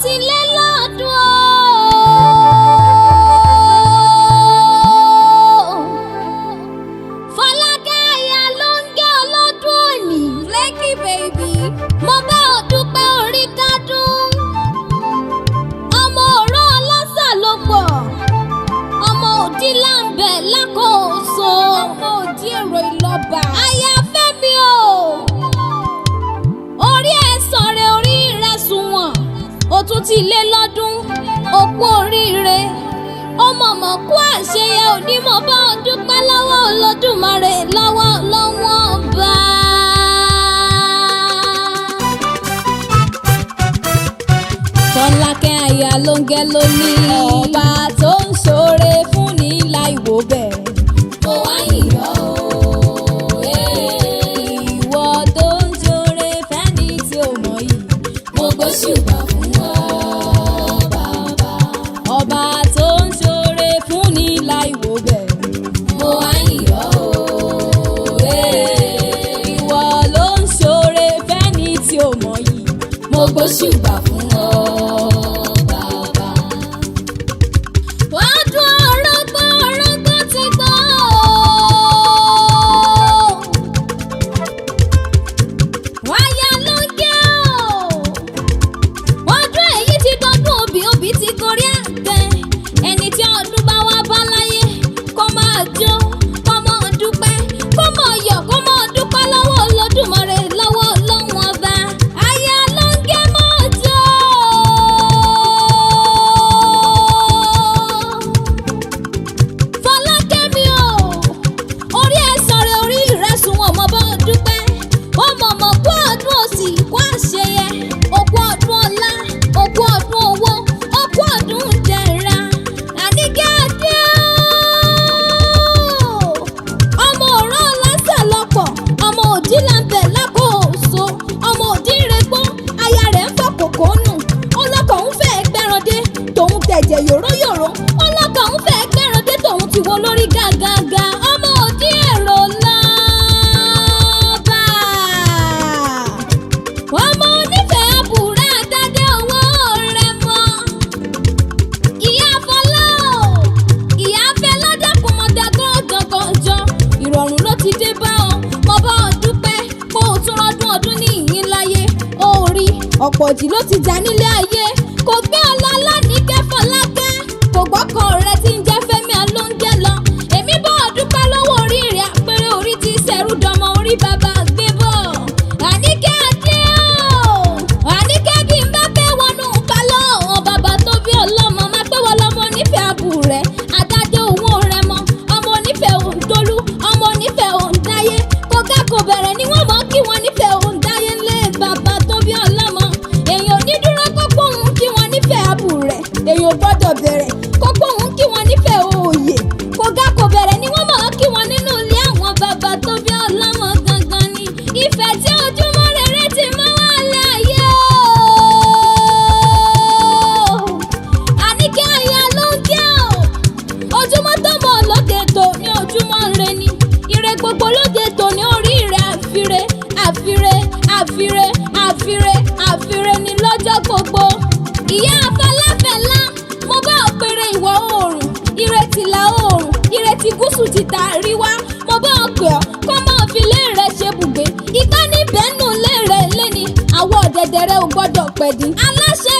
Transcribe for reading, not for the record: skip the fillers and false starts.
ti lé lọ́dún o. Folake aya Alonge ọlọ́dún òní. Flake baby. Mo bá ọ dúpẹ́ orí kádùn. Ọmọ òró ọlọ́sà ló pọ̀. Ọmọ òdí láǹbẹ̀ lákòóso. Ọmọ òdí èrò ìlọ́ba. Aya Fẹ́mi o. Orí ẹ̀ sọ̀rẹ̀ orí rẹ̀ sunwọ̀n. Ó tún ti lé lọ́dún. Òkú oríire. Ó mọ̀mọ́ kú àṣeyẹ òní mo bá ọ dúpẹ́ lọ́wọ́ Olódùmarè lọ́wọ́ bá. Folake aya Alonge ló ní. Ọba tó ń ṣoore fún ní láì wò bẹ́ẹ̀. Mo wá yìn ọ́ o. Ìwọ tó ń ṣoore fẹ́ni tí ò mọ̀ yìí. Mo gbóṣùbà fún ọ bàbá. Ọba tó ń ṣoore fún ní láì wò bẹ́ẹ̀. Mo wá yìn ọ́ o. Ìwọ ló ń ṣoore fẹ́ni tí ò mọ̀ yìí. Mo gbóṣùbà fún ọ. Ẹ̀jẹ̀ yòróyòró ọlọ́kọ̀ ń fẹ́ gbẹ́ran dé tòun ti wo lórí gàgàgà ọmọ òdí èrò lọ́ba. Ọmọ onífẹ̀ẹ́ àbúrò àdádé owó rẹ̀ mọ́. Ìyá Fọlá o, ìyá fẹ́ lọ́dọ̀kùn mọ́dàgọ́ ọ̀gàngànjọ́. Ìrọ̀rùn ló ti dé bá ọ, mo bá ọ dúpẹ́ kó o tún rọ́dún ọdún ní ìyín láyé. Ó rí ọ̀pọ̀ jì ló ti jà nílé ayé, kò gbé ọlọ́lá ní Folake kò gbọ́kàn rẹ̀ tí ń jẹ́ Fẹ́mi Alonge lọ. Èmi bá ọ dúpẹ́ lọ́wọ́ orí rẹ̀ àpẹẹrẹ orí ti ṣẹ̀rú dọmọ orí bàbá gbé bọ̀. Àníkẹ́ adé o, Àníkẹ́ bí n bá fẹ́ wọnú kálọ̀ ọ̀hún bàbá tó bí ọlọ́mọ máa pé wọ́n lọ́mọ onífẹ̀ẹ́ àbù rẹ̀ adájọ́ owó rẹ̀ mọ́. Ọmọ onífẹ̀ẹ́ òǹdólú, ọmọ onífẹ̀ẹ́ òǹdáyé kò gá kò bẹ̀rẹ̀ ni wọ́n mọ̀ kí wọ́n nífẹ̀ẹ́ òǹdáyé ńlẹ̀ bàbá tó bí ọlọ́mọ. Èèyàn onídúró kókó òun kí wọ́n nífẹ̀ẹ́ àbù rẹ̀. Èèyàn gbọ́dọ̀ bẹ̀rẹ̀ kókó òun kí wọ́n nífẹ̀ẹ́ òòyè kò gá kò bẹ̀rẹ̀ ni wọ́n mọ̀ kí wọ́n nínú ilé àwọn bàbá tó bí ọlọ́mọ gangan ni. Ìfẹ́ tí ojúmọ́ rere ti mọ́ wá láyé o. Àníkẹ́ aya Alonge o. Ojúmọ́ tó mọ̀ lóde tò ní ojúmọ́ rẹ ni. Ire gbogbo lóde tò ní orí rẹ̀ àfire àfire àfire àfire àfire ni lọ́jọ́ gbogbo. Ìyá Fọláfẹ́lá mo bá ọ pèrè ìwọ̀ oòrùn ìrètí ìlà oòrùn ìrètí gúúsù ti ta àríwá mo bá ọ pè ọ́ kó máa fi lé rẹ̀ ṣe bùgbé ìkànnì bẹ́ẹ̀nù lé rẹ̀ lẹ́ni àwọ̀ ọ̀dẹ̀dẹ̀ rẹ̀ ò gbọ́dọ̀ pẹ̀dín. Aláṣẹ